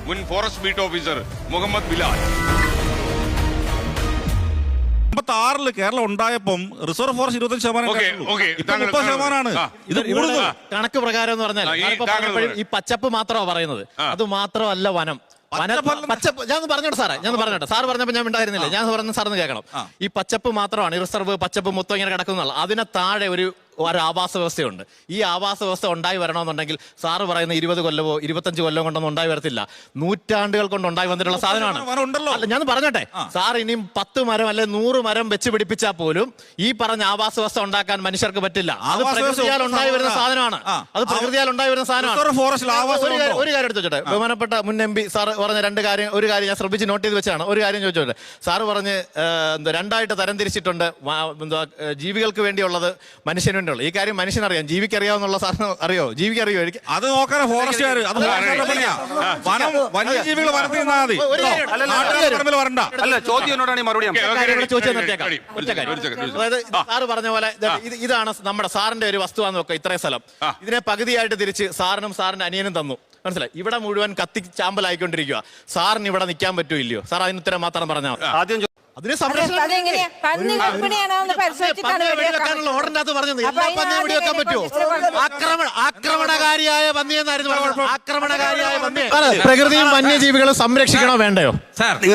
മുൻ forest beat officer Muhammad Bilal. 56 Keralam ഉണ്ടായപ്പം reserve forest 25%. ഇത് കണക്ക് പ്രകാരം എന്ന് പറഞ്ഞാൽ ഈ പച്ചപ്പ് മാത്രമാണ് പറയുന്നത്. അത് മാത്രമല്ല വനം. പച്ചപ്പ് ഞാൻ പറഞ്ഞോട്ടെ സാറേ, സാർ പറഞ്ഞപ്പോ ഞാൻ ഉണ്ടായിരുന്നില്ല. ഞാൻ പറഞ്ഞ സാറിന് കേൾക്കണം. ഈ പച്ചപ്പ് മാത്രമാണ് ഈ റിസർവ് പച്ചപ്പ് മൊത്തം ഇങ്ങനെ കിടക്കുന്നുള്ള. അതിനെ താഴെ ഒരു ആവാസ വ്യവസ്ഥയുണ്ട്. ഈ ആവാസ വ്യവസ്ഥ ഉണ്ടായി വരണമെന്നുണ്ടെങ്കിൽ സാറ് പറയുന്ന 20 കൊല്ലമോ 25 കൊല്ലമോ കൊണ്ടൊന്നും ഉണ്ടായി വരത്തില്ല. നൂറ്റാണ്ടുകൾ കൊണ്ട് ഉണ്ടായി വന്നിട്ടുള്ള സാധനമാണ്. അല്ല ഞാൻ പറഞ്ഞോട്ടെ, സാർ ഇനിയും 10 മരം അല്ലെ 100 മരം വെച്ച് പിടിപ്പിച്ചാൽ പോലും ഈ പറഞ്ഞ ആവാസ വ്യവസ്ഥ ഉണ്ടാക്കാൻ മനുഷ്യർക്ക് പറ്റില്ല. അത് പ്രകൃതിയാൽ ഉണ്ടായി വരുന്ന സാധനമാണ്. ഒരു കാര്യം എടുത്ത് വെച്ചോട്ടെ, ബഹുമാനപ്പെട്ട മുൻ MP സാർ പറഞ്ഞ ഒരു കാര്യം ഞാൻ ശ്രദ്ധിച്ച് നോട്ട് ചെയ്ത് വെച്ചാണ്. ഒരു കാര്യം ചോദിച്ചോട്ടെ, സാറ് പറഞ്ഞ് 2ആയിട്ട് തരംതിരിച്ചിട്ടുണ്ട്. ജീവികൾക്ക് വേണ്ടിയുള്ളത്, മനുഷ്യന് വേണ്ടിയുള്ളത്. ഈ കാര്യം മനുഷ്യനറിയാം, ജീവിക്കറിയാവുന്നുള്ള സാറിന് അറിയോ? ജീവിക്കറിയോ? എനിക്ക് അത് നോക്കാൻ ഫോറസ്റ്റുകാർ വന്യജീവികൾ അതായത് സാറ് പറഞ്ഞ പോലെ ഇതാണ് നമ്മുടെ സാറിന്റെ ഒരു വസ്തുവാന്ന് വെക്കുക. ഇത്രയും സ്ഥലം ഇതിനെ പകുതിയായിട്ട് തിരിച്ച് സാറിനും സാറിന്റെ അനിയനും തന്നു. മനസ്സിലായി? ഇവിടെ മുഴുവൻ കത്തി ചാമ്പലായിക്കൊണ്ടിരിക്കുക. സാറിന് ഇവിടെ നിൽക്കാൻ പറ്റൂ ഇല്ലയോ? സാർ അതിന് ഉത്തരം മാത്രം പറഞ്ഞാൽ ആദ്യം അതിനെ ആക്രമണകാരിയായ പന്നിയെന്നായിരുന്നു. ആക്രമണകാരിയായ പന്നി. പ്രകൃതിയും വന്യജീവികളും സംരക്ഷിക്കണോ വേണ്ടയോ?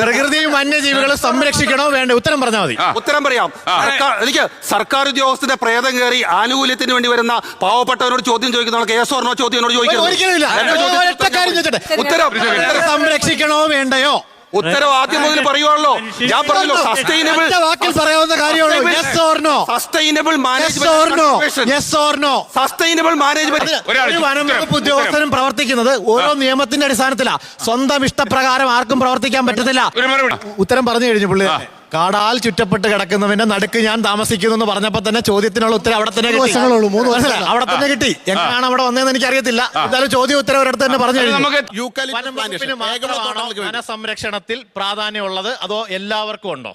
പ്രകൃതിയും വന്യജീവികളും സംരക്ഷിക്കണോ വേണ്ടോ? ഉത്തരം പറഞ്ഞാൽ മതി. ഉത്തരം പറയാം. എനിക്ക് സർക്കാർ ഉദ്യോഗസ്ഥന്റെ പ്രേതം കയറി ആനുകൂല്യത്തിന് വേണ്ടി വരുന്ന പാവപ്പെട്ടവരോട് ചോദ്യം ചോദിക്കുന്ന കേസ് ഓർണോ ചോദ്യം എന്നോട് ചോദിക്കുന്നത്. ഉത്തരം സംരക്ഷിക്കണോ വേണ്ടയോ? ഉത്തരം ആദ്യം മുതൽ പറയുവാണല്ലോ. ഞാൻ പറഞ്ഞല്ലോ, സസ്റ്റൈനബിൾ വാക്കിൽ പറയാവുന്ന കാര്യമുള്ളൂ. Sustainable management. ഒരു വനം വകുപ്പ് ഉദ്യോഗസ്ഥനും പ്രവർത്തിക്കുന്നത് ഓരോ നിയമത്തിന്റെ അടിസ്ഥാനത്തിലാ. സ്വന്തം ഇഷ്ടപ്രകാരം ആർക്കും പ്രവർത്തിക്കാൻ പറ്റത്തില്ല. ഉത്തരം പറഞ്ഞു കഴിഞ്ഞു പുള്ളി. കാടാൽ ചുറ്റപ്പെട്ട് കിടക്കുന്നവന്റെ നടുക്ക് ഞാൻ താമസിക്കുന്നു എന്ന് പറഞ്ഞപ്പോ തന്നെ ചോദ്യത്തിനുള്ള ഉത്തരം അവിടെ തന്നെ കിട്ടി. അവിടെ തന്നെ കിട്ടി. എങ്ങനെയാണ് അവിടെ വന്നതെന്ന് എനിക്ക് അറിയത്തില്ല. എന്തായാലും ചോദ്യം ഉത്തരം ഒരിടത്ത് തന്നെ പറഞ്ഞു കഴിഞ്ഞു. വനസംരക്ഷണത്തിൽ പ്രാധാന്യമുള്ളത് അതോ എല്ലാവർക്കും ഉണ്ടോ?